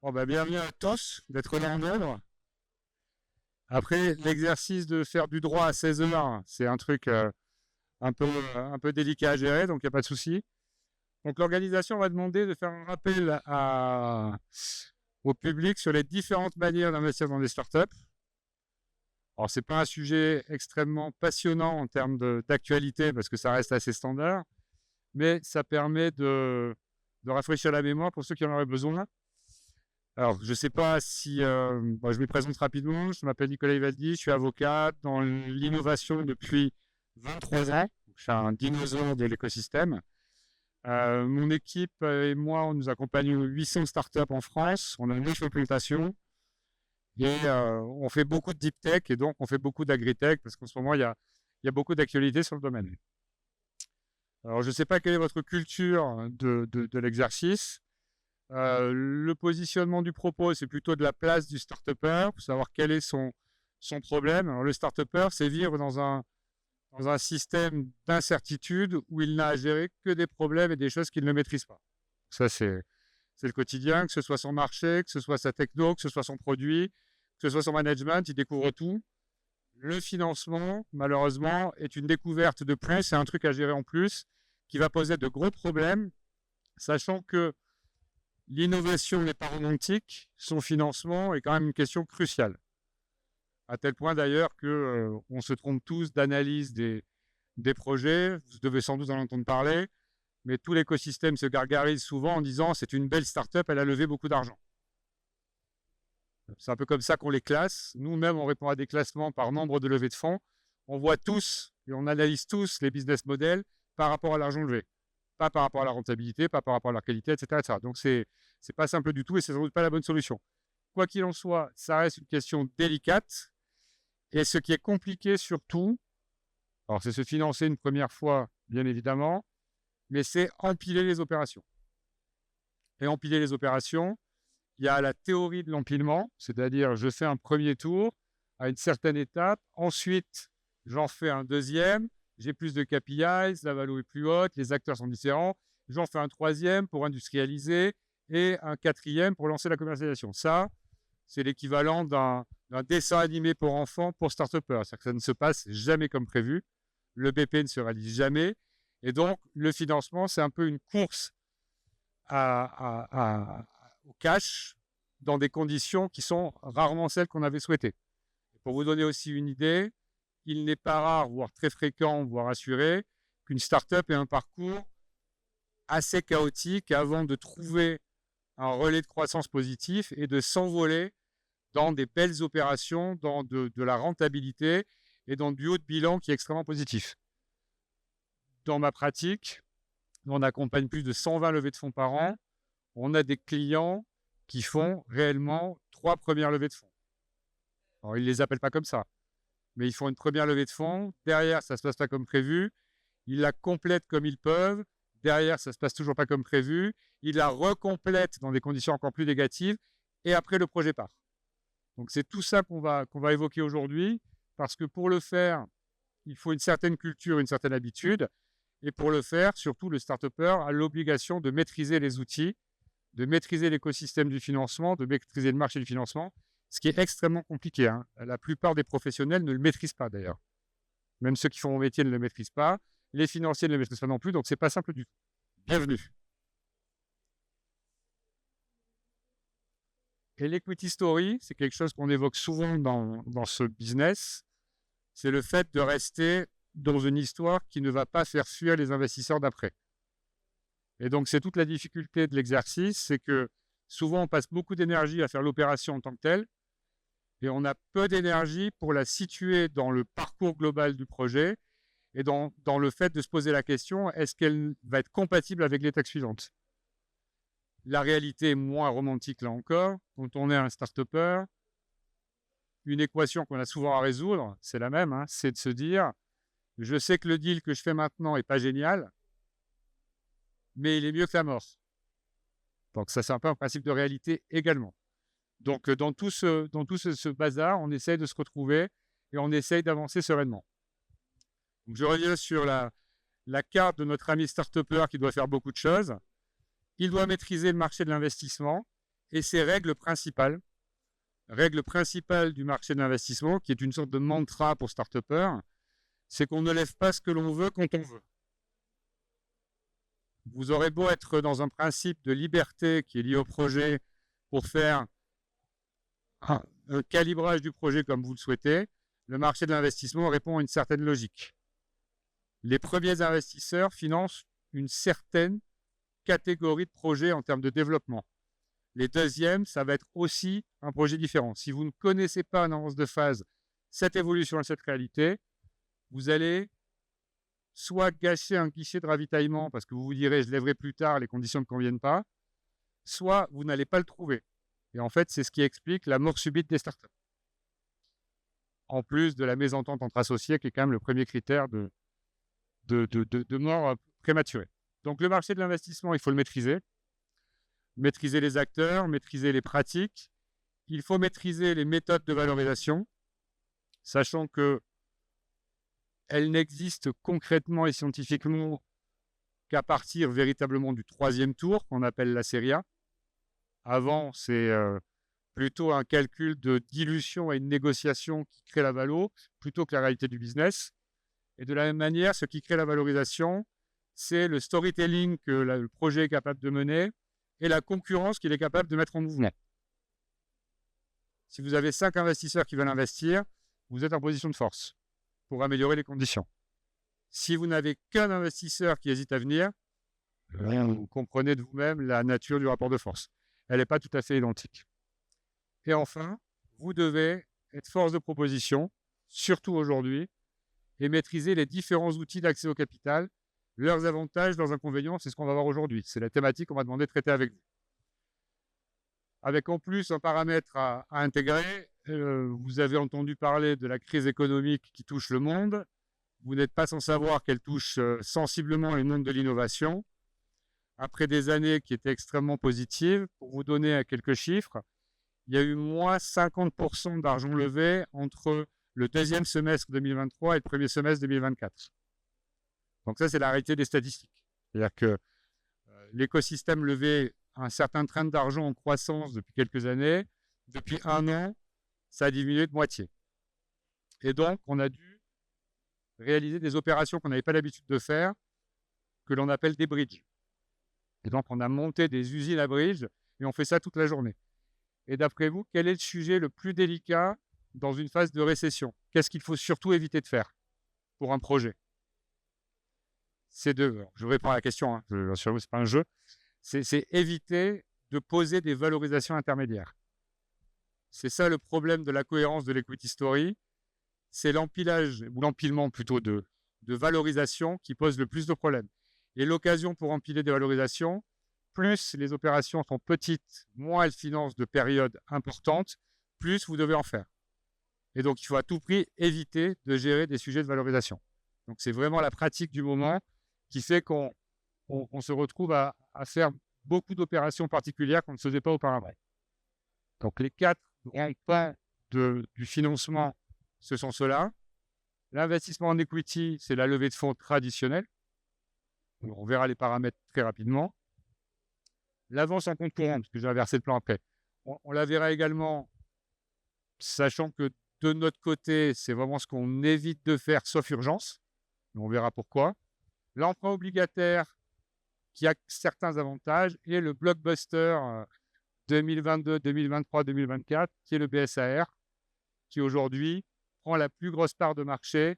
Bon, bah, bienvenue à tous d'être là en œuvre. Après, l'exercice de faire du droit à 16 heures, c'est un truc un peu délicat à gérer, donc il n'y a pas de souci. Donc l'organisation va demander de faire un rappel au public sur les différentes manières d'investir dans des startups. Alors, ce n'est pas un sujet extrêmement passionnant en termes d'actualité, parce que ça reste assez standard, mais ça permet de rafraîchir la mémoire pour ceux qui en auraient besoin. Alors, je ne sais pas si... je me présente rapidement. Je m'appelle Nicolas Ivaldi, je suis avocat dans l'innovation depuis 23 ans. Je suis un dinosaure de l'écosystème. Mon équipe et moi, on nous accompagne 800 startups en France. On a 9 implantations. Et on fait beaucoup de deep tech et donc on fait beaucoup d'agritech parce qu'en ce moment, il y a beaucoup d'actualités sur le domaine. Alors, je ne sais pas quelle est votre culture de l'exercice. Le positionnement du propos, c'est plutôt de la place du start-upper pour savoir quel est son problème. Alors, le start-upper, c'est vivre dans un système d'incertitude où il n'a à gérer que des problèmes et des choses qu'il ne maîtrise pas. Ça, c'est le quotidien, que ce soit son marché, que ce soit sa techno, que ce soit son produit, que ce soit son management, il découvre tout. Le financement, malheureusement, est une découverte de plus, c'est un truc à gérer en plus qui va poser de gros problèmes, sachant que l'innovation n'est pas romantique, son financement est quand même une question cruciale. À tel point d'ailleurs qu'on se trompe tous d'analyse des projets, vous devez sans doute en entendre parler, mais tout l'écosystème se gargarise souvent en disant c'est une belle start-up, elle a levé beaucoup d'argent. C'est un peu comme ça qu'on les classe. Nous-mêmes, on répond à des classements par nombre de levées de fonds. On voit tous et on analyse tous les business models par rapport à l'argent levé. Pas par rapport à la rentabilité, pas par rapport à la qualité, etc. etc. Donc, c'est pas simple du tout et c'est sans doute pas la bonne solution. Quoi qu'il en soit, ça reste une question délicate. Et ce qui est compliqué surtout, alors c'est se financer une première fois, bien évidemment, mais c'est empiler les opérations. Et empiler les opérations, il y a la théorie de l'empilement, c'est-à-dire je fais un premier tour à une certaine étape, ensuite j'en fais un deuxième, j'ai plus de KPIs, la valeur est plus haute, les acteurs sont différents, j'en fais un troisième pour industrialiser et un quatrième pour lancer la commercialisation. Ça, c'est l'équivalent d'un dessin animé pour enfants pour start-upers. C'est-à-dire que ça ne se passe jamais comme prévu, le BP ne se réalise jamais, et donc le financement, c'est un peu une course au cash dans des conditions qui sont rarement celles qu'on avait souhaitées. Pour vous donner aussi une idée, il n'est pas rare, voire très fréquent, voire assuré, qu'une start-up ait un parcours assez chaotique avant de trouver un relais de croissance positif et de s'envoler dans des belles opérations, dans de la rentabilité et dans du haut de bilan qui est extrêmement positif. Dans ma pratique, on accompagne plus de 120 levées de fonds par an. On a des clients qui font réellement 3 premières levées de fonds. Alors, ils ne les appellent pas comme ça, mais ils font une première levée de fonds. Derrière, ça ne se passe pas comme prévu. Ils la complètent comme ils peuvent. Derrière, ça ne se passe toujours pas comme prévu. Ils la recomplètent dans des conditions encore plus négatives. Et après, le projet part. Donc, c'est tout ça qu'on va évoquer aujourd'hui, parce que pour le faire, il faut une certaine culture, une certaine habitude. Et pour le faire, surtout, le start-upper a l'obligation de maîtriser les outils, de maîtriser l'écosystème du financement, de maîtriser le marché du financement, ce qui est extrêmement compliqué. Hein. La plupart des professionnels ne le maîtrisent pas d'ailleurs. Même ceux qui font mon métier ne le maîtrisent pas. Les financiers ne le maîtrisent pas non plus, donc ce n'est pas simple du tout. Bienvenue. Et l'equity story, c'est quelque chose qu'on évoque souvent dans ce business. C'est le fait de rester dans une histoire qui ne va pas faire fuir les investisseurs d'après. Et donc, c'est toute la difficulté de l'exercice, c'est que souvent, on passe beaucoup d'énergie à faire l'opération en tant que telle, et on a peu d'énergie pour la situer dans le parcours global du projet et dans le fait de se poser la question, est-ce qu'elle va être compatible avec l'étape suivante? La réalité est moins romantique, là encore. Quand on est un start-upper, une équation qu'on a souvent à résoudre, c'est la même, hein, c'est de se dire, je sais que le deal que je fais maintenant n'est pas génial, mais il est mieux que la mort. Donc ça, c'est un peu un principe de réalité également. Donc dans tout ce bazar, on essaye de se retrouver et on essaye d'avancer sereinement. Donc, je reviens sur la carte de notre ami start-upper qui doit faire beaucoup de choses. Il doit maîtriser le marché de l'investissement et ses règles principales. Règle principale du marché de l'investissement, qui est une sorte de mantra pour start-upers, c'est qu'on ne lève pas ce que l'on veut quand on veut. Vous aurez beau être dans un principe de liberté qui est lié au projet pour faire un calibrage du projet comme vous le souhaitez, le marché de l'investissement répond à une certaine logique. Les premiers investisseurs financent une certaine catégorie de projets en termes de développement. Les deuxièmes, ça va être aussi un projet différent. Si vous ne connaissez pas en avance de phase cette évolution et cette réalité, vous allez soit gâcher un guichet de ravitaillement parce que vous vous direz je lèverai plus tard, les conditions ne conviennent pas, soit vous n'allez pas le trouver. Et en fait, c'est ce qui explique la mort subite des startups. En plus de la mésentente entre associés, qui est quand même le premier critère de mort prématurée. Donc le marché de l'investissement, il faut le maîtriser. Maîtriser les acteurs, maîtriser les pratiques. Il faut maîtriser les méthodes de valorisation, sachant que elles n'existent concrètement et scientifiquement qu'à partir véritablement du 3e tour, qu'on appelle la série A. Avant, c'est plutôt un calcul de dilution et une négociation qui crée la valo, plutôt que la réalité du business. Et de la même manière, ce qui crée la valorisation, c'est le storytelling que le projet est capable de mener et la concurrence qu'il est capable de mettre en mouvement. Si vous avez 5 investisseurs qui veulent investir, vous êtes en position de force pour améliorer les conditions. Si vous n'avez qu'un investisseur qui hésite à venir, vous comprenez de vous-même la nature du rapport de force. Elle n'est pas tout à fait identique. Et enfin, vous devez être force de proposition, surtout aujourd'hui, et maîtriser les différents outils d'accès au capital, leurs avantages, leurs inconvénients, c'est ce qu'on va voir aujourd'hui. C'est la thématique qu'on m'a demandé de traiter avec vous. Avec en plus un paramètre à intégrer, vous avez entendu parler de la crise économique qui touche le monde. Vous n'êtes pas sans savoir qu'elle touche sensiblement le monde de l'innovation. Après des années qui étaient extrêmement positives, pour vous donner quelques chiffres, il y a eu moins 50% d'argent levé entre le deuxième semestre 2023 et le premier semestre 2024. Donc ça, c'est la réalité des statistiques. C'est-à-dire que l'écosystème levait un certain train d'argent en croissance depuis quelques années. Depuis un an, ça a diminué de moitié. Et donc, on a dû réaliser des opérations qu'on n'avait pas l'habitude de faire, que l'on appelle des bridges. Et donc, on a monté des usines à bridge et on fait ça toute la journée. Et d'après vous, quel est le sujet le plus délicat dans une phase de récession? Qu'est-ce qu'il faut surtout éviter de faire pour un projet? Je vous réponds à la question, hein, ce n'est pas un jeu. C'est éviter de poser des valorisations intermédiaires. C'est ça le problème de la cohérence de l'equity story. C'est l'empilage, ou l'empilement plutôt de valorisation qui pose le plus de problèmes. Et l'occasion pour empiler des valorisations, plus les opérations sont petites, moins elles financent de périodes importantes, plus vous devez en faire. Et donc, il faut à tout prix éviter de gérer des sujets de valorisation. Donc, c'est vraiment la pratique du moment qui fait qu'on se retrouve à faire beaucoup d'opérations particulières qu'on ne faisait pas auparavant. Donc, les 4 grands pans du financement, ce sont ceux-là. L'investissement en equity, c'est la levée de fonds traditionnelle. On verra les paramètres très rapidement. L'avance en compte courant, parce que j'ai inversé le plan après. On la verra également, sachant que de notre côté, c'est vraiment ce qu'on évite de faire, sauf urgence. On verra pourquoi. L'emprunt obligataire, qui a certains avantages, et le blockbuster 2022, 2023, 2024, qui est le BSAR, qui aujourd'hui prend la plus grosse part de marché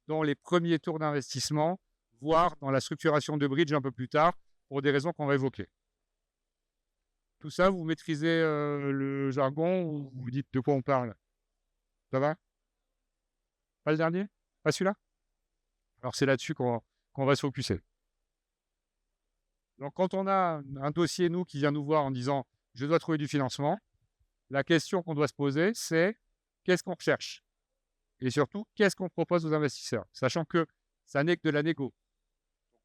dans les premiers tours d'investissement, voire dans la structuration de bridge un peu plus tard, pour des raisons qu'on va évoquer. Tout ça, vous maîtrisez le jargon ou vous dites de quoi on parle? Ça va? Pas le dernier? Pas celui-là? Alors, c'est là-dessus qu'on va se focuser. Donc, quand on a un dossier, nous, qui vient nous voir en disant « je dois trouver du financement », la question qu'on doit se poser, c'est qu'est-ce qu'on recherche? Et surtout, qu'est-ce qu'on propose aux investisseurs? Sachant que ça n'est que de la négo.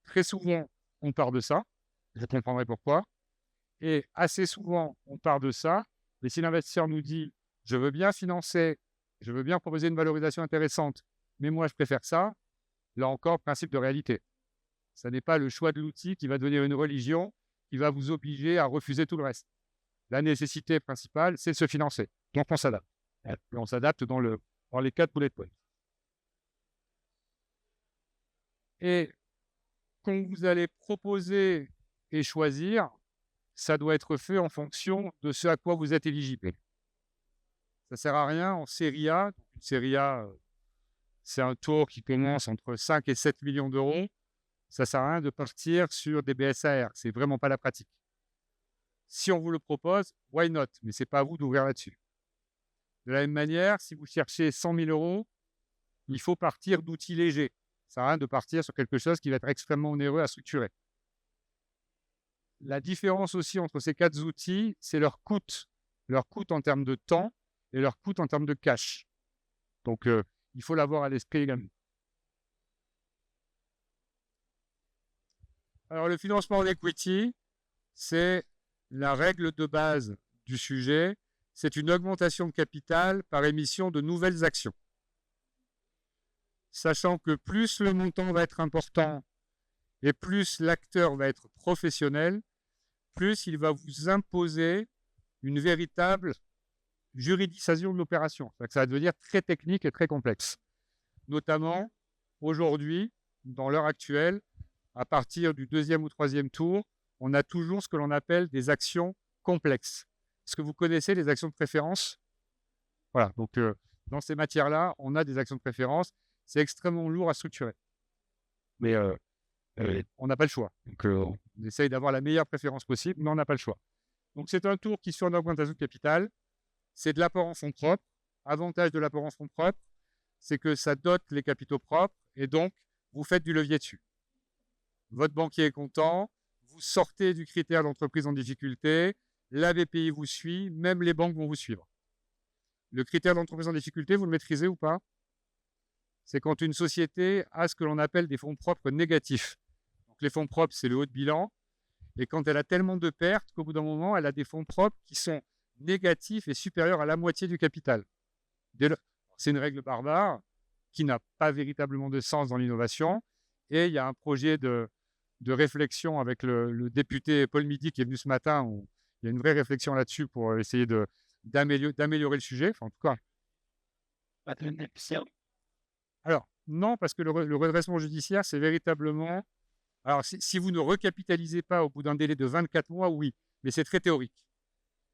Très souvent, on part de ça. Je comprendrai pourquoi. Et assez souvent, on part de ça. Mais si l'investisseur nous dit « je veux bien financer, je veux bien proposer une valorisation intéressante, mais moi, je préfère ça », là encore, principe de réalité. Ce n'est pas le choix de l'outil qui va devenir une religion, qui va vous obliger à refuser tout le reste. la nécessité principale, c'est de se financer. Donc, on s'adapte. Et on s'adapte dans les 4 bullet points. Et quand vous allez proposer et choisir, ça doit être fait en fonction de ce à quoi vous êtes éligible. Ça ne sert à rien en série A. Une série A, c'est un tour qui commence entre 5 et 7 millions d'euros. Ça ne sert à rien de partir sur des BSAR. Ce n'est vraiment pas la pratique. Si on vous le propose, why not? Mais ce n'est pas à vous d'ouvrir là-dessus. De la même manière, si vous cherchez 100 000 euros, il faut partir d'outils légers. Ça ne sert à rien de partir sur quelque chose qui va être extrêmement onéreux à structurer. La différence aussi entre ces 4 outils, c'est leur coût. Leur coût en termes de temps et leur coût en termes de cash. Donc, il faut l'avoir à l'esprit également. Alors, le financement en equity, c'est la règle de base du sujet. C'est une augmentation de capital par émission de nouvelles actions. Sachant que plus le montant va être important et plus l'acteur va être professionnel, plus il va vous imposer une véritable juridisation de l'opération. Ça va devenir très technique et très complexe. Notamment, aujourd'hui, dans l'heure actuelle, à partir du 2e ou 3e tour, on a toujours ce que l'on appelle des actions complexes. Est-ce que vous connaissez les actions de préférence? Voilà, donc dans ces matières-là, on a des actions de préférence. C'est extrêmement lourd à structurer. Mais on n'a pas le choix. Donc, on essaye d'avoir la meilleure préférence possible, mais on n'a pas le choix. Donc, c'est un tour qui est sur une augmentation de capital. C'est de l'apport en fonds propres. Avantage de l'apport en fonds propres, c'est que ça dote les capitaux propres et donc, vous faites du levier dessus. Votre banquier est content, vous sortez du critère d'entreprise en difficulté, la BPI vous suit, même les banques vont vous suivre. Le critère d'entreprise en difficulté, vous le maîtrisez ou pas? C'est quand une société a ce que l'on appelle des fonds propres négatifs. Donc, les fonds propres, c'est le haut de bilan. Et quand elle a tellement de pertes qu'au bout d'un moment, elle a des fonds propres qui sont négatifs et supérieurs à la moitié du capital. C'est une règle barbare qui n'a pas véritablement de sens dans l'innovation. Et il y a un projet de réflexion avec le député Paul Midi qui est venu ce matin, où il y a une vraie réflexion là-dessus pour essayer d'améliorer le sujet. Enfin, en tout cas. Alors, non, parce que le redressement judiciaire, c'est véritablement... Alors, si vous ne recapitalisez pas au bout d'un délai de 24 mois, oui, mais c'est très théorique.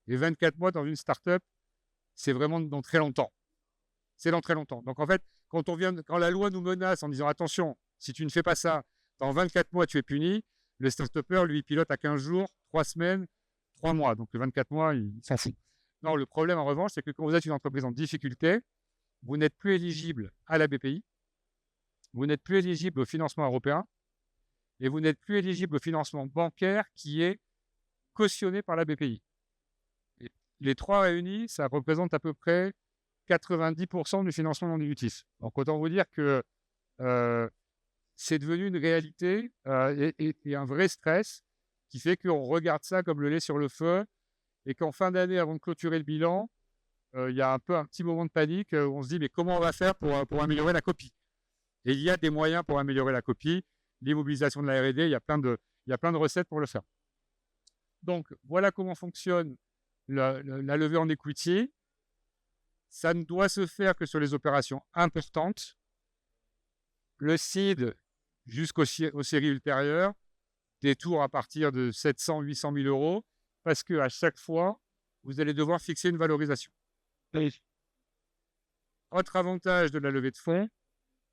Et 24 mois dans une start-up, c'est vraiment dans très longtemps. C'est dans très longtemps. Donc, en fait, quand la loi nous menace en disant « Attention, si tu ne fais pas ça, dans 24 mois, tu es puni », le start-upper, lui, pilote à 15 jours, 3 semaines, 3 mois. Donc, le 24 mois, il s'en fout. Non, le problème, en revanche, c'est que quand vous êtes une entreprise en difficulté, vous n'êtes plus éligible à la BPI, vous n'êtes plus éligible au financement européen et vous n'êtes plus éligible au financement bancaire qui est cautionné par la BPI. Et les 3 réunis, ça représente à peu près 90% du financement non dilutif. Donc, autant vous dire que c'est devenu une réalité et un vrai stress qui fait qu'on regarde ça comme le lait sur le feu et qu'en fin d'année, avant de clôturer le bilan, il y a un petit moment de panique où on se dit mais comment on va faire pour améliorer la copie? Et il y a des moyens pour améliorer la copie, l'immobilisation de la R&D, il y a plein de recettes pour le faire. Donc, voilà comment fonctionne la levée en equity. Ça ne doit se faire que sur les opérations importantes. Le seed jusqu'aux séries ultérieures, des tours à partir de 700 800 000 euros, parce qu'à chaque fois, vous allez devoir fixer une valorisation. Autre avantage de la levée de fonds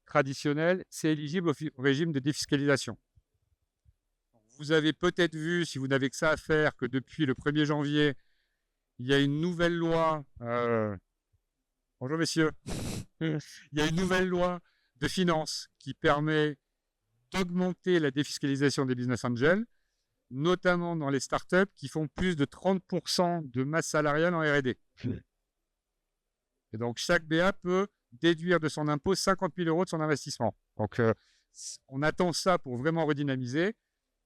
traditionnelle, c'est éligible au régime de défiscalisation. Vous avez peut-être vu, si vous n'avez que ça à faire, que depuis le 1er janvier, il y a une nouvelle loi. Bonjour messieurs. Il y a une nouvelle loi de finances qui permet d'augmenter la défiscalisation des business angels, notamment dans les startups qui font plus de 30% de masse salariale en R&D. Et donc, chaque BA peut déduire de son impôt 50 000 euros de son investissement. Donc, on attend ça pour vraiment redynamiser.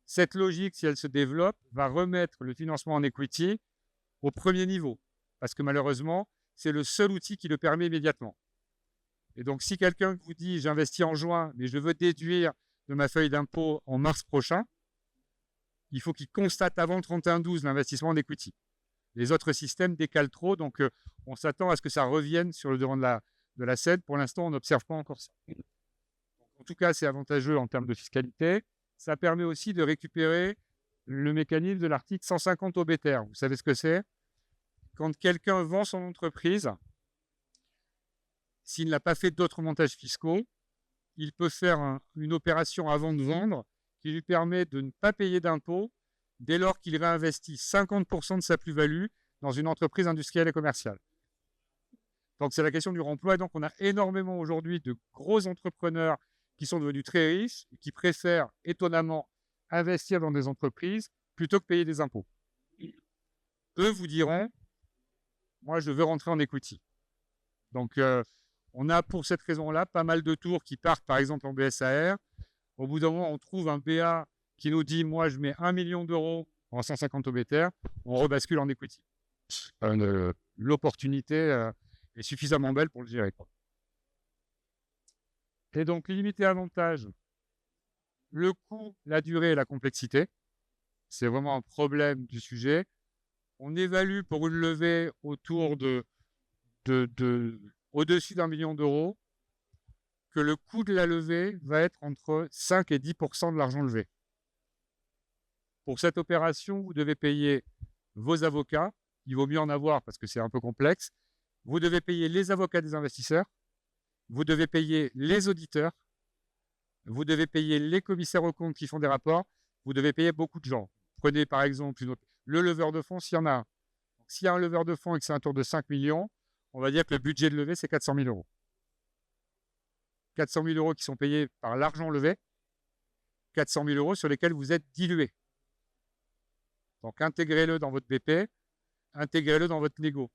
Cette logique, si elle se développe, va remettre le financement en equity au premier niveau. Parce que malheureusement, c'est le seul outil qui le permet immédiatement. Et donc, si quelqu'un vous dit « j'investis en juin, mais je veux déduire de ma feuille d'impôt en mars prochain », il faut qu'il constate avant le 31/12 l'investissement en equity. Les autres systèmes décalent trop, donc on s'attend à ce que ça revienne sur le devant de la scène. Pour l'instant, on n'observe pas encore ça. En tout cas, c'est avantageux en termes de fiscalité. Ça permet aussi de récupérer le mécanisme de l'article 150 OBTR. Vous savez ce que c'est? Quand quelqu'un vend son entreprise, s'il n'a pas fait d'autres montages fiscaux, il peut faire une opération avant de vendre qui lui permet de ne pas payer d'impôts dès lors qu'il réinvestit 50% de sa plus-value dans une entreprise industrielle et commerciale. Donc, c'est la question du remploi. Donc, on a énormément aujourd'hui de gros entrepreneurs qui sont devenus très riches et qui préfèrent étonnamment investir dans des entreprises plutôt que payer des impôts. Eux vous diront, moi, je veux rentrer en equity. Donc, on a pour cette raison-là pas mal de tours qui partent, par exemple, en BSAR. Au bout d'un moment, on trouve un BA qui nous dit, moi, je mets 1 million d'euros en 150 OBTR, on rebascule en equity. L'opportunité est suffisamment belle pour le gérer. Et donc, limité avantage, le coût, la durée et la complexité. C'est vraiment un problème du sujet. On évalue pour une levée autour au-dessus d'1 million d'euros que le coût de la levée va être entre 5 et 10% de l'argent levé. Pour cette opération, vous devez payer vos avocats. Il vaut mieux en avoir parce que c'est un peu complexe. Vous devez payer les avocats des investisseurs. Vous devez payer les auditeurs. Vous devez payer les commissaires aux comptes qui font des rapports. Vous devez payer beaucoup de gens. Prenez par exemple le leveur de fonds, s'il y en a un. S'il y a un leveur de fonds et que c'est un tour de 5 millions, on va dire que le budget de levée, c'est 400 000 euros. 400 000 euros qui sont payés par l'argent levé, 400 000 euros sur lesquels vous êtes dilué. Donc, intégrez-le dans votre BP, intégrez-le dans votre négo.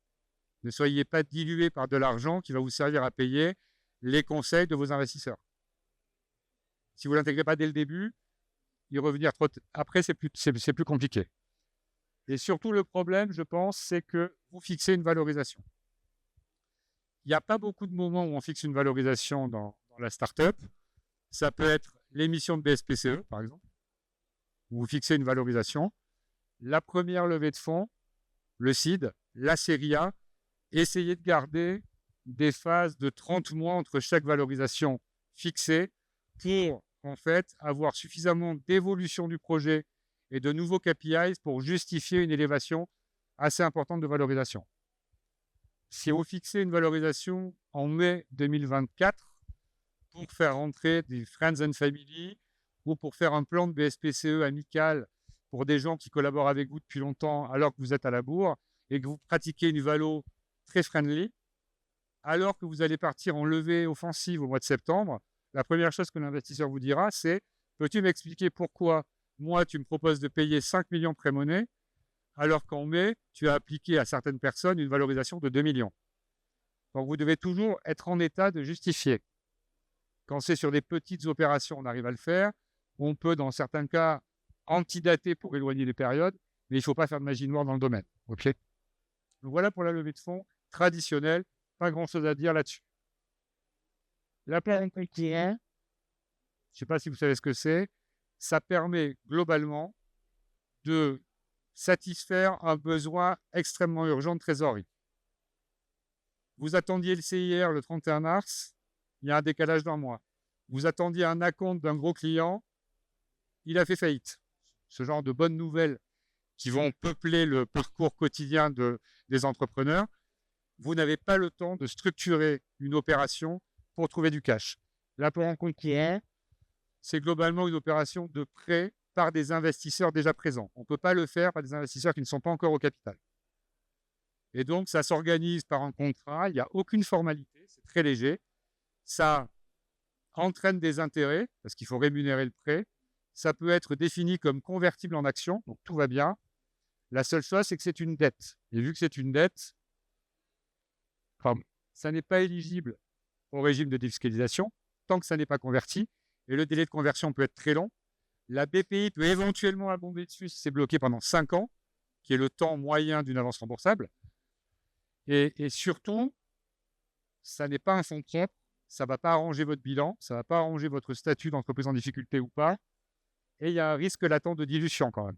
Ne soyez pas dilué par de l'argent qui va vous servir à payer les conseils de vos investisseurs. Si vous ne l'intégrez pas dès le début, y revenir après, c'est plus compliqué. Et surtout, le problème, je pense, c'est que vous fixez une valorisation. Il n'y a pas beaucoup de moments où on fixe une valorisation dans la start-up. Ça peut être l'émission de BSPCE, par exemple, où vous fixez une valorisation. La première levée de fonds, le seed, la série A, essayez de garder des phases de 30 mois entre chaque valorisation fixée pour, en fait, avoir suffisamment d'évolution du projet et de nouveaux KPIs pour justifier une élévation assez importante de valorisation. Si vous fixez une valorisation en mai 2024 pour faire rentrer des Friends and Family ou pour faire un plan de BSPCE amical pour des gens qui collaborent avec vous depuis longtemps alors que vous êtes à la bourre et que vous pratiquez une valo très friendly, alors que vous allez partir en levée offensive au mois de septembre, la première chose que l'investisseur vous dira, c'est « Peux-tu m'expliquer pourquoi, moi, tu me proposes de payer 5 millions pré-monnaie alors qu'en mai, tu as appliqué à certaines personnes une valorisation de 2 millions ?» Donc, vous devez toujours être en état de justifier. Quand c'est sur des petites opérations, on arrive à le faire. On peut, dans certains cas, antidater pour éloigner les périodes, mais il ne faut pas faire de magie noire dans le domaine. Okay. Donc, voilà pour la levée de fonds traditionnelle. Pas grand-chose à dire là-dessus. La plan je ne sais pas si vous savez ce que c'est. Ça permet globalement de satisfaire un besoin extrêmement urgent de trésorerie. Vous attendiez le CIR le 31 mars, il y a un décalage d'un mois. Vous attendiez un acompte d'un gros client, il a fait faillite. Ce genre de bonnes nouvelles qui vont peupler le parcours quotidien des entrepreneurs. Vous n'avez pas le temps de structurer une opération pour trouver du cash. L'apport en compte c'est globalement une opération de prêt par des investisseurs déjà présents. On ne peut pas le faire par des investisseurs qui ne sont pas encore au capital. Et donc, ça s'organise par un contrat, il n'y a aucune formalité, c'est très léger. Ça entraîne des intérêts, parce qu'il faut rémunérer le prêt. Ça peut être défini comme convertible en actions, donc tout va bien. La seule chose, c'est que c'est une dette. Et vu que c'est une dette, ça n'est pas éligible au régime de défiscalisation tant que ça n'est pas converti. Et le délai de conversion peut être très long. La BPI peut éventuellement abonder dessus si c'est bloqué pendant 5 ans, qui est le temps moyen d'une avance remboursable. Et surtout, ça n'est pas un fonds propre, ça ne va pas arranger votre bilan, ça ne va pas arranger votre statut d'entreprise en difficulté ou pas. Et il y a un risque latent de dilution quand même.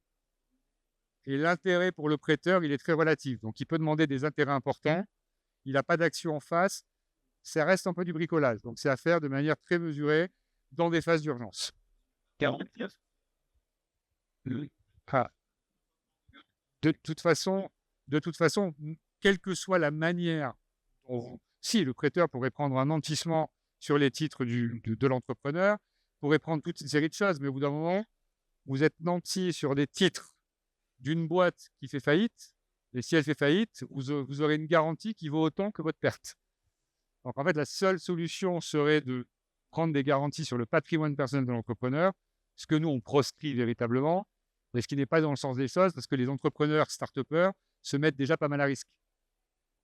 Et l'intérêt pour le prêteur, il est très relatif. Donc, il peut demander des intérêts importants. Il n'a pas d'action en face. Ça reste un peu du bricolage. Donc, c'est à faire de manière très mesurée dans des phases d'urgence. 49. Ah. De toute façon, quelle que soit la manière si le prêteur pourrait prendre un nantissement sur les titres de l'entrepreneur, pourrait prendre toute une série de choses, mais au bout d'un moment, vous êtes nanti sur des titres d'une boîte qui fait faillite, et si elle fait faillite, vous aurez une garantie qui vaut autant que votre perte. Donc en fait, la seule solution serait de prendre des garanties sur le patrimoine personnel de l'entrepreneur, ce que nous, on proscrit véritablement, mais ce qui n'est pas dans le sens des choses, parce que les entrepreneurs start-upers se mettent déjà pas mal à risque.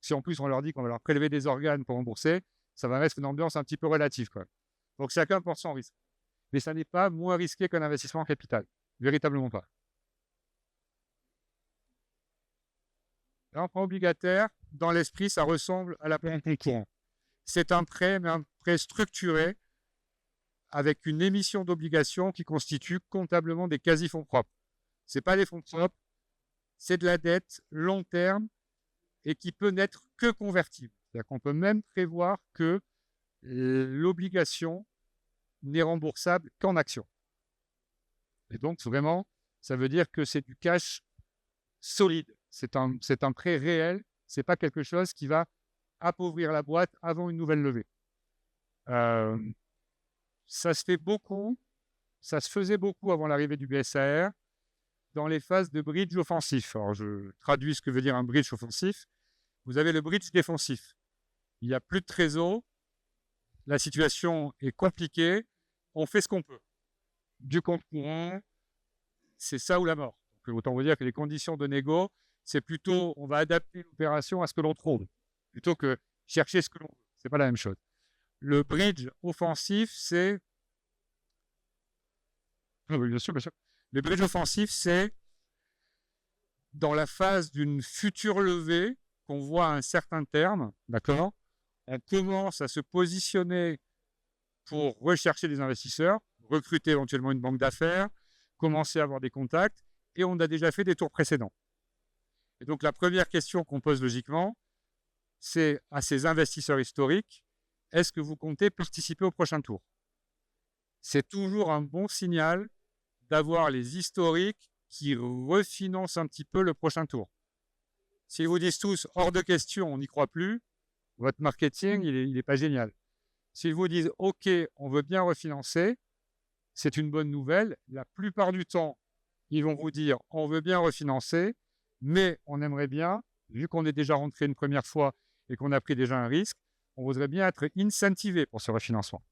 Si en plus on leur dit qu'on va leur prélever des organes pour rembourser, ça va rester une ambiance un petit peu relative, quoi. Donc chacun porte son risque. Mais ça n'est pas moins risqué qu'un investissement en capital. Véritablement pas. L'emprunt obligataire, dans l'esprit, ça ressemble à la prêt courant. C'est un prêt, mais un prêt structuré avec une émission d'obligations qui constitue comptablement des quasi-fonds propres. Ce n'est pas des fonds propres, c'est de la dette long terme et qui peut n'être que convertible. C'est-à-dire qu'on peut même prévoir que l'obligation n'est remboursable qu'en actions. Et donc, vraiment, ça veut dire que c'est du cash solide. C'est un prêt réel. Ce n'est pas quelque chose qui va appauvrir la boîte avant une nouvelle levée. Ça se fait beaucoup. Ça se faisait beaucoup avant l'arrivée du BSAR dans les phases de bridge offensif. Alors, je traduis ce que veut dire un bridge offensif. Vous avez le bridge défensif. Il n'y a plus de trésor. La situation est compliquée. On fait ce qu'on peut. Du compte courant, c'est ça ou la mort. Donc, autant vous dire que les conditions de négo, c'est plutôt on va adapter l'opération à ce que l'on trouve, plutôt que chercher ce que l'on veut. Ce n'est pas la même chose. Le bridge offensif, c'est... Oui, bien sûr, bien sûr. Le bridge offensif, c'est dans la phase d'une future levée qu'on voit à un certain terme, d'accord? On commence à se positionner pour rechercher des investisseurs, recruter éventuellement une banque d'affaires, commencer à avoir des contacts, et on a déjà fait des tours précédents. Et donc, la première question qu'on pose logiquement, c'est à ces investisseurs historiques, est-ce que vous comptez participer au prochain tour? C'est toujours un bon signal d'avoir les historiques qui refinancent un petit peu le prochain tour. S'ils vous disent tous hors de question, on n'y croit plus, votre marketing, il n'est pas génial. S'ils vous disent OK, on veut bien refinancer, c'est une bonne nouvelle. La plupart du temps, ils vont vous dire on veut bien refinancer, mais on aimerait bien, vu qu'on est déjà rentré une première fois et qu'on a pris déjà un risque, on voudrait bien être incentivé pour ce refinancement.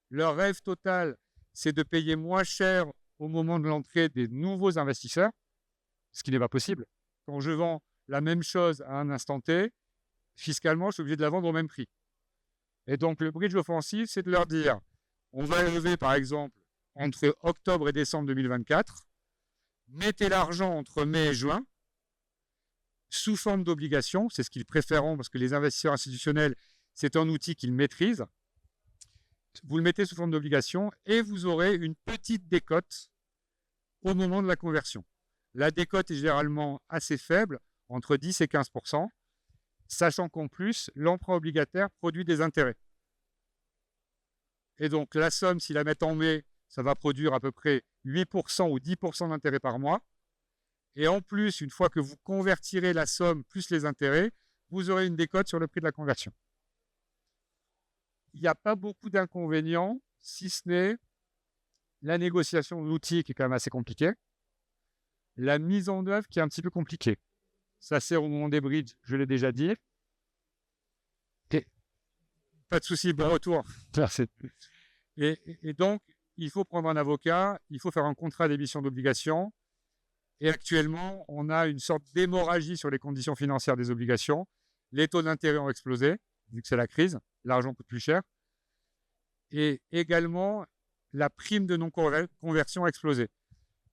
Leur rêve total, c'est de payer moins cher au moment de l'entrée des nouveaux investisseurs, ce qui n'est pas possible. Quand je vends la même chose à un instant T, fiscalement, je suis obligé de la vendre au même prix. Et donc, le bridge offensif, c'est de leur dire, on va lever, par exemple, entre octobre et décembre 2024, mettez l'argent entre mai et juin, sous forme d'obligation, c'est ce qu'ils préfèrent parce que les investisseurs institutionnels, c'est un outil qu'ils maîtrisent. Vous le mettez sous forme d'obligation et vous aurez une petite décote au moment de la conversion. La décote est généralement assez faible, entre 10 et 15%, sachant qu'en plus, l'emprunt obligataire produit des intérêts. Et donc, la somme, si la mettent en mai, ça va produire à peu près 8% ou 10% d'intérêts par mois. Et en plus, une fois que vous convertirez la somme plus les intérêts, vous aurez une décote sur le prix de la conversion. Il n'y a pas beaucoup d'inconvénients, si ce n'est la négociation de l'outil qui est quand même assez compliquée, la mise en œuvre qui est un petit peu compliquée. Ça sert au moment des bridges, je l'ai déjà dit. Et pas de souci, bon retour. Et donc, il faut prendre un avocat, il faut faire un contrat d'émission d'obligation. Et actuellement, on a une sorte d'hémorragie sur les conditions financières des obligations. Les taux d'intérêt ont explosé, vu que c'est la crise. L'argent coûte plus cher. Et également, la prime de non-conversion a explosé.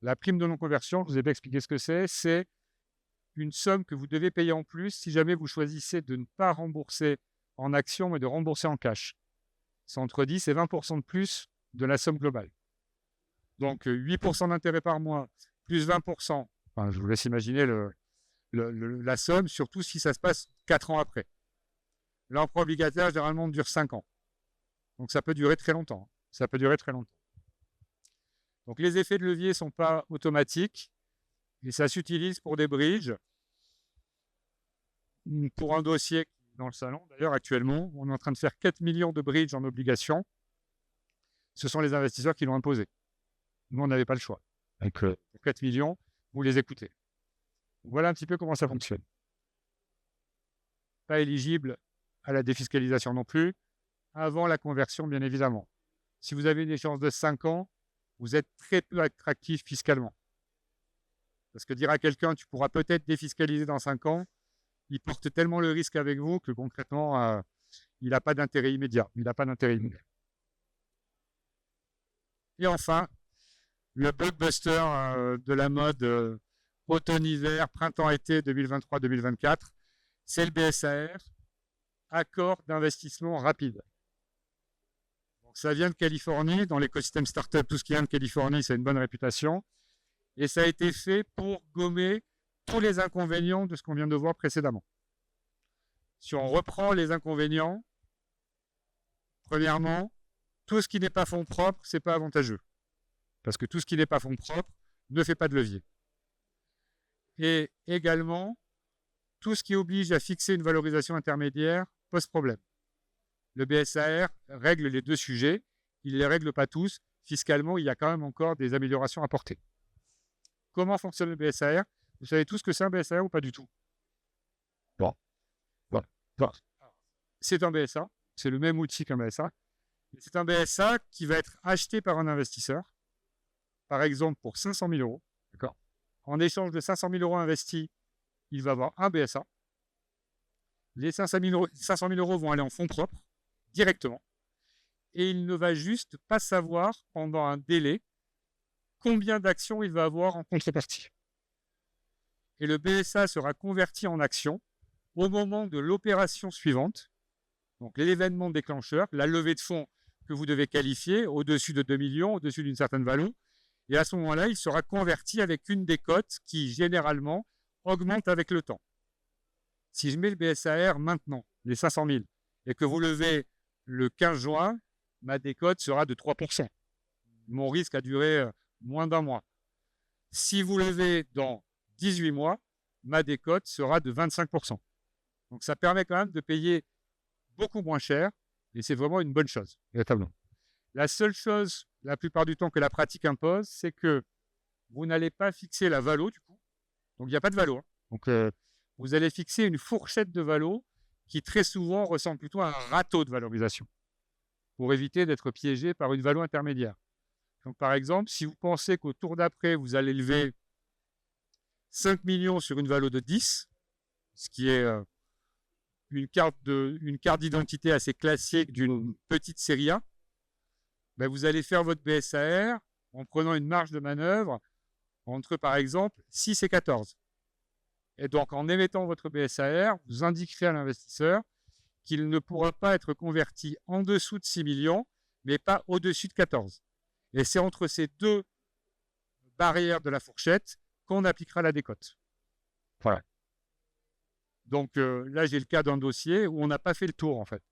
La prime de non-conversion, je vous ai bien expliqué ce que c'est. C'est une somme que vous devez payer en plus si jamais vous choisissez de ne pas rembourser en actions, mais de rembourser en cash. C'est entre 10 et 20% de plus de la somme globale. Donc, 8% d'intérêt par mois, plus 20%, Enfin, je vous laisse imaginer la somme, surtout si ça se passe 4 ans après. L'emprunt obligataire, généralement, dure 5 ans. Donc, ça peut durer très longtemps. Ça peut durer très longtemps. Donc, les effets de levier ne sont pas automatiques et ça s'utilise pour des bridges. Pour un dossier dans le salon, d'ailleurs, actuellement, on est en train de faire 4 millions de bridges en obligations. Ce sont les investisseurs qui l'ont imposé. Nous, on n'avait pas le choix. Donc, pour 4 millions, vous les écoutez. Voilà un petit peu comment ça fonctionne. Pas éligible à la défiscalisation non plus, avant la conversion, bien évidemment. Si vous avez une échéance de 5 ans, vous êtes très peu attractif fiscalement. Parce que dire à quelqu'un, tu pourras peut-être défiscaliser dans 5 ans, il porte tellement le risque avec vous que concrètement, il n'a pas d'intérêt immédiat. Et enfin, le blockbuster de la mode automne-hiver, printemps-été 2023-2024, c'est le BSAR, accord d'investissement rapide. Donc, ça vient de Californie, dans l'écosystème startup, tout ce qui vient de Californie, c'est une bonne réputation. Et ça a été fait pour gommer tous les inconvénients de ce qu'on vient de voir précédemment. Si on reprend les inconvénients, premièrement, tout ce qui n'est pas fonds propres, ce n'est pas avantageux. Parce que tout ce qui n'est pas fonds propres ne fait pas de levier. Et également, tout ce qui oblige à fixer une valorisation intermédiaire pose problème. Le BSAR règle les deux sujets, il ne les règle pas tous. Fiscalement, il y a quand même encore des améliorations à porter. Comment fonctionne le BSAR? Vous savez tous ce que c'est un BSAR ou pas du tout? Bon. C'est un BSA, c'est le même outil qu'un BSA. C'est un BSA qui va être acheté par un investisseur, par exemple pour 500 000 euros. D'accord. En échange de 500 000 euros investis, il va avoir un BSA. Les 500 000 euros vont aller en fonds propres, directement. Et il ne va juste pas savoir, pendant un délai, combien d'actions il va avoir en contrepartie. Et le BSA sera converti en actions au moment de l'opération suivante, donc l'événement déclencheur, la levée de fonds que vous devez qualifier au-dessus de 2 millions, au-dessus d'une certaine valeur. Et à ce moment-là, il sera converti avec une des cotes qui, généralement, augmente avec le temps. Si je mets le BSAR maintenant, les 500 000, et que vous levez le 15 juin, ma décote sera de 3%. Mon risque a duré moins d'un mois. Si vous levez dans 18 mois, ma décote sera de 25%. Donc, ça permet quand même de payer beaucoup moins cher et c'est vraiment une bonne chose, véritablement. La seule chose, la plupart du temps, que la pratique impose, c'est que vous n'allez pas fixer la valo, du coup. Donc, il n'y a pas de valo. Hein. Donc, vous allez fixer une fourchette de valo qui, très souvent, ressemble plutôt à un râteau de valorisation pour éviter d'être piégé par une valo intermédiaire. Donc, par exemple, si vous pensez qu'au tour d'après, vous allez lever 5 millions sur une valo de 10, ce qui est une carte d'identité assez classique d'une petite série A, ben vous allez faire votre BSAR en prenant une marge de manœuvre entre, par exemple, 6 et 14. Et donc, en émettant votre BSAR, vous indiquerez à l'investisseur qu'il ne pourra pas être converti en dessous de 6 millions, mais pas au-dessus de 14. Et c'est entre ces deux barrières de la fourchette qu'on appliquera la décote. Voilà. Donc là, j'ai le cas d'un dossier où on n'a pas fait le tour, en fait.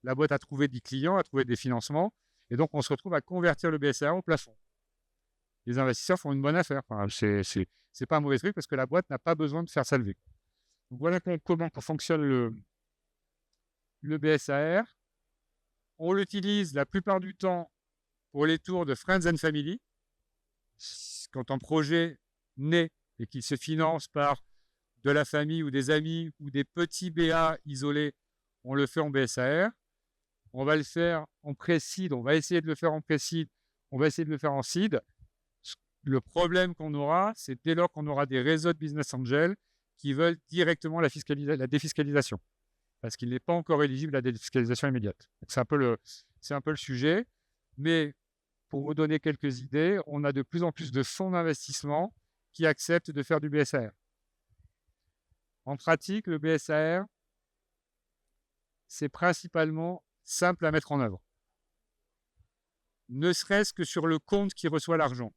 La boîte a trouvé des clients, a trouvé des financements, et donc on se retrouve à convertir le BSAR au plafond. Les investisseurs font une bonne affaire. Enfin, c'est pas un mauvais truc parce que la boîte n'a pas besoin de faire ça lever. Donc voilà comment fonctionne le BSAR. On l'utilise la plupart du temps pour les tours de Friends and Family. Quand un projet naît et qu'il se finance par de la famille ou des amis ou des petits BA isolés, on le fait en BSAR. On va le faire en pré-seed, on va essayer de le faire en pré-seed, on va essayer de le faire en seed. Le problème qu'on aura, c'est dès lors qu'on aura des réseaux de business angels qui veulent directement la défiscalisation, parce qu'il n'est pas encore éligible à la défiscalisation immédiate. C'est un peu le sujet, mais pour vous donner quelques idées, on a de plus en plus de fonds d'investissement qui acceptent de faire du BSAR. En pratique, le BSAR, c'est principalement simple à mettre en œuvre. Ne serait-ce que sur le compte qui reçoit l'argent.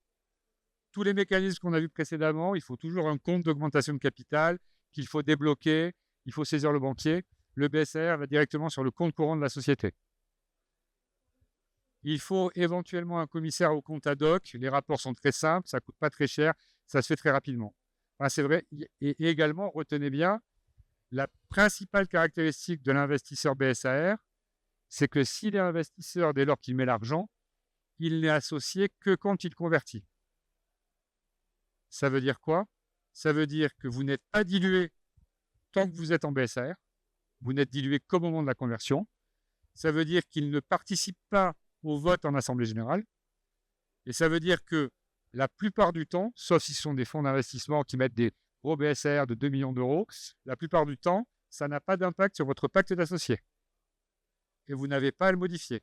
tous les mécanismes qu'on a vus précédemment, il faut toujours un compte d'augmentation de capital qu'il faut débloquer, il faut saisir le banquier. Le BSR va directement sur le compte courant de la société. Il faut éventuellement un commissaire au compte ad hoc. Les rapports sont très simples, ça ne coûte pas très cher, ça se fait très rapidement. Enfin, c'est vrai. Et également, retenez bien, la principale caractéristique de l'investisseur BSAR, c'est que s'il est investisseur dès lors qu'il met l'argent, il n'est associé que quand il convertit. Ça veut dire quoi? Ça veut dire que vous n'êtes pas dilué tant que vous êtes en BSAR. Vous n'êtes dilué qu'au moment de la conversion. Ça veut dire qu'il ne participe pas au vote en Assemblée générale. Et ça veut dire que la plupart du temps, sauf si ce sont des fonds d'investissement qui mettent des gros BSR de 2 millions d'euros, la plupart du temps, ça n'a pas d'impact sur votre pacte d'associés. Et vous n'avez pas à le modifier.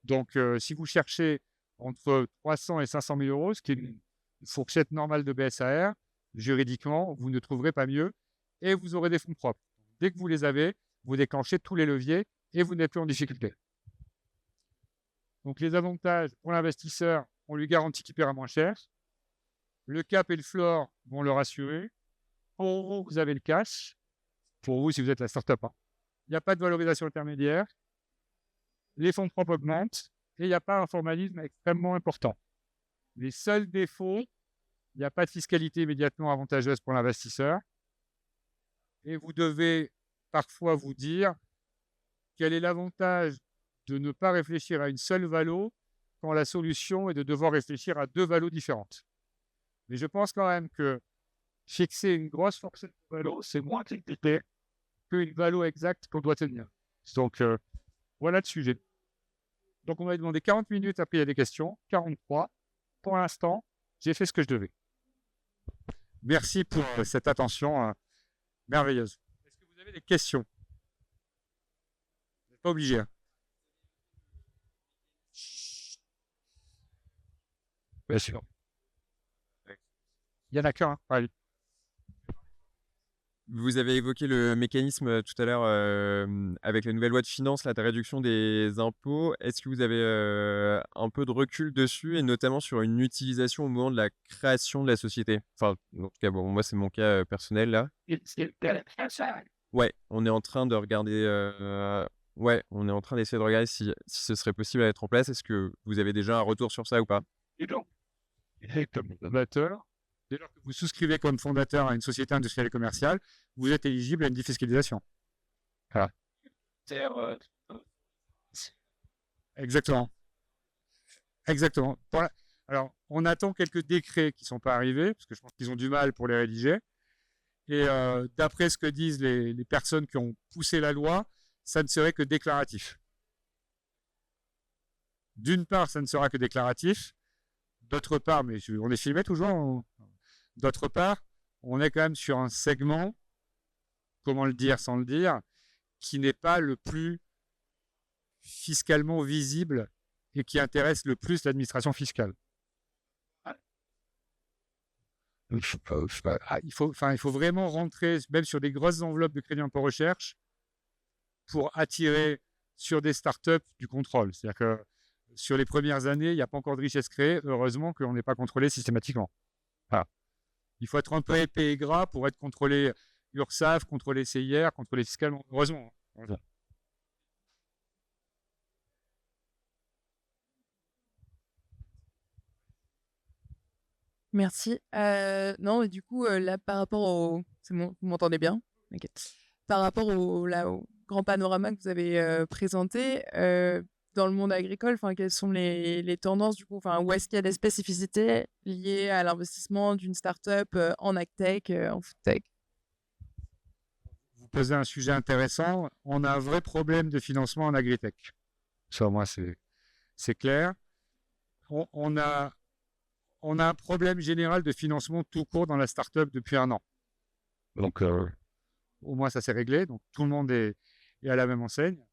Donc, si vous cherchez entre 300 et 500 000 euros, ce qui est une fourchette normale de BSAR, juridiquement, vous ne trouverez pas mieux et vous aurez des fonds propres. Dès que vous les avez, vous déclenchez tous les leviers et vous n'êtes plus en difficulté. Donc, les avantages pour l'investisseur, on lui garantit qu'il paiera moins cher. Le cap et le floor vont le rassurer. Pour vous, vous avez le cash. Pour vous, si vous êtes la startup, hein. Il n'y a pas de valorisation intermédiaire. Les fonds propres augmentent et il n'y a pas un formalisme extrêmement important. Les seuls défauts, il n'y a pas de fiscalité immédiatement avantageuse pour l'investisseur. Et vous devez parfois vous dire quel est l'avantage de ne pas réfléchir à une seule valo quand la solution est de devoir réfléchir à 2 valos différentes. Mais je pense quand même que fixer une grosse fourchette de valo, c'est moins compliqué qu'une valo exacte qu'on doit tenir. Donc, voilà le sujet. Donc, on m'a demandé 40 minutes, après il y a des questions, 43. Pour l'instant, j'ai fait ce que je devais. Merci pour cette attention merveilleuse. Est-ce que vous avez des questions? Vous n'êtes pas obligé. Hein. Bien sûr. Il y en a qu'un. Allez. Vous avez évoqué le mécanisme tout à l'heure avec la nouvelle loi de finances, la réduction des impôts. Est-ce que vous avez un peu de recul dessus et notamment sur une utilisation au moment de la création de la société? Enfin, en tout cas, bon, moi, c'est mon cas personnel là. Ouais, on est en train de regarder. Ouais, on est en train d'essayer de regarder si ce serait possible à mettre en place. Est-ce que vous avez déjà un retour sur ça ou pas? Fondateur, dès lors que vous souscrivez comme fondateur à une société industrielle et commerciale, vous êtes éligible à une défiscalisation. Voilà. Exactement. Exactement. Alors, on attend quelques décrets qui ne sont pas arrivés, parce que je pense qu'ils ont du mal pour les rédiger. Et d'après ce que disent les personnes qui ont poussé la loi, ça ne serait que déclaratif. D'une part, ça ne sera que déclaratif. D'autre part, mais on est filmé toujours. D'autre part, on est quand même sur un segment, comment le dire sans le dire, qui n'est pas le plus fiscalement visible et qui intéresse le plus l'administration fiscale. Il faut vraiment rentrer, même sur des grosses enveloppes de crédit impôt recherche, pour attirer sur des startups du contrôle. C'est-à-dire que sur les premières années, il n'y a pas encore de richesse créée. Heureusement qu'on n'est pas contrôlé systématiquement. Voilà. Il faut être un peu épais et gras pour être contrôlé URSSAF, contrôlé CIR, contrôlé fiscalement. Heureusement. Voilà. Merci. Non, mais du coup, là, par rapport au... C'est bon, vous m'entendez bien? Ok. Par rapport au grand panorama que vous avez présenté, dans le monde agricole, quelles sont les tendances, du coup, où est-ce qu'il y a des spécificités liées à l'investissement d'une start-up en agtech, en foodtech? Vous posez un sujet intéressant. On a un vrai problème de financement en agritech. Ça, moi, c'est clair. On a un problème général de financement tout court dans la start-up depuis 1 an. Donc, au moins, ça s'est réglé. Donc, tout le monde est à la même enseigne.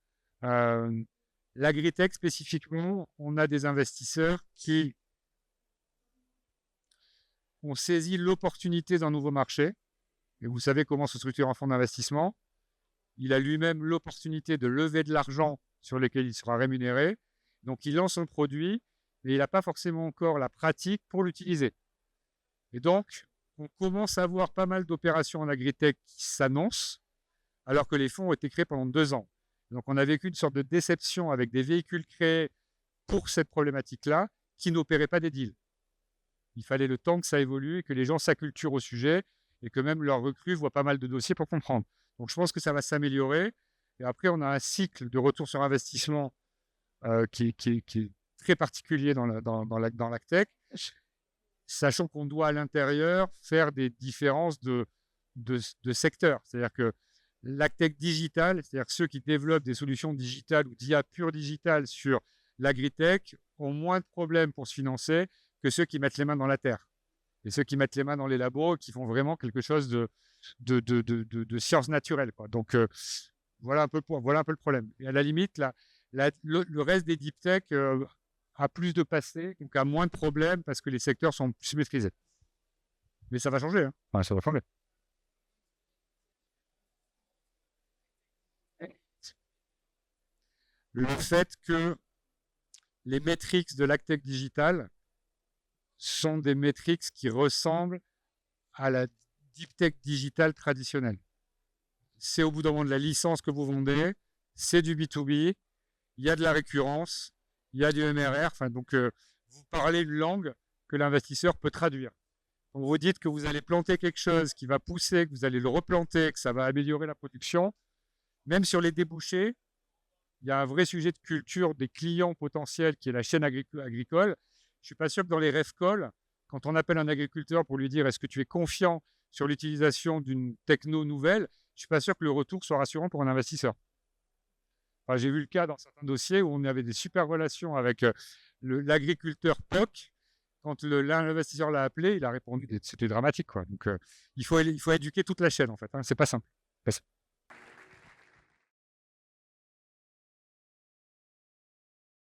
L'agritech, spécifiquement, on a des investisseurs qui ont saisi l'opportunité d'un nouveau marché. Et vous savez comment se structure un fonds d'investissement. Il a lui-même l'opportunité de lever de l'argent sur lequel il sera rémunéré. Donc, il lance un produit. mais il n'a pas forcément encore la pratique pour l'utiliser. Et donc, on commence à avoir pas mal d'opérations en agritech qui s'annoncent, alors que les fonds ont été créés pendant 2 ans. Donc, on a vécu une sorte de déception avec des véhicules créés pour cette problématique-là, qui n'opéraient pas des deals. Il fallait le temps que ça évolue et que les gens s'acculturent au sujet et que même leurs recrues voient pas mal de dossiers pour comprendre. Donc, je pense que ça va s'améliorer. Et après, on a un cycle de retour sur investissement qui est très particulier dans l'agtech, sachant qu'on doit à l'intérieur faire des différences de secteurs. C'est-à-dire que l'agtech digital, c'est-à-dire ceux qui développent des solutions digitales ou d'IA pure digitale sur l'agritech, ont moins de problèmes pour se financer que ceux qui mettent les mains dans la terre. Et ceux qui mettent les mains dans les labos, qui font vraiment quelque chose de sciences naturelles, quoi. Donc, voilà un peu le problème. Et à la limite, le reste des deep tech a plus de passé, donc a moins de problèmes parce que les secteurs sont plus maîtrisés. Mais ça va changer, hein. Enfin, ça va changer. Le fait que les métriques de l'agtech digital sont des métriques qui ressemblent à la deep tech digitale traditionnelle. C'est au bout d'un moment de la licence que vous vendez, c'est du B2B, il y a de la récurrence, il y a du MRR, enfin, donc vous parlez une langue que l'investisseur peut traduire. Donc vous dites que vous allez planter quelque chose qui va pousser, que vous allez le replanter, que ça va améliorer la production. Même sur les débouchés, il y a un vrai sujet de culture des clients potentiels qui est la chaîne agricole. Je ne suis pas sûr que dans les ref calls, quand on appelle un agriculteur pour lui dire est-ce que tu es confiant sur l'utilisation d'une techno nouvelle, je ne suis pas sûr que le retour soit rassurant pour un investisseur. Enfin, j'ai vu le cas dans certains dossiers où on avait des super relations avec l'agriculteur POC. Quand l'investisseur l'a appelé, il a répondu, c'était dramatique, quoi. Donc, il faut éduquer toute la chaîne, en fait, hein. C'est pas simple.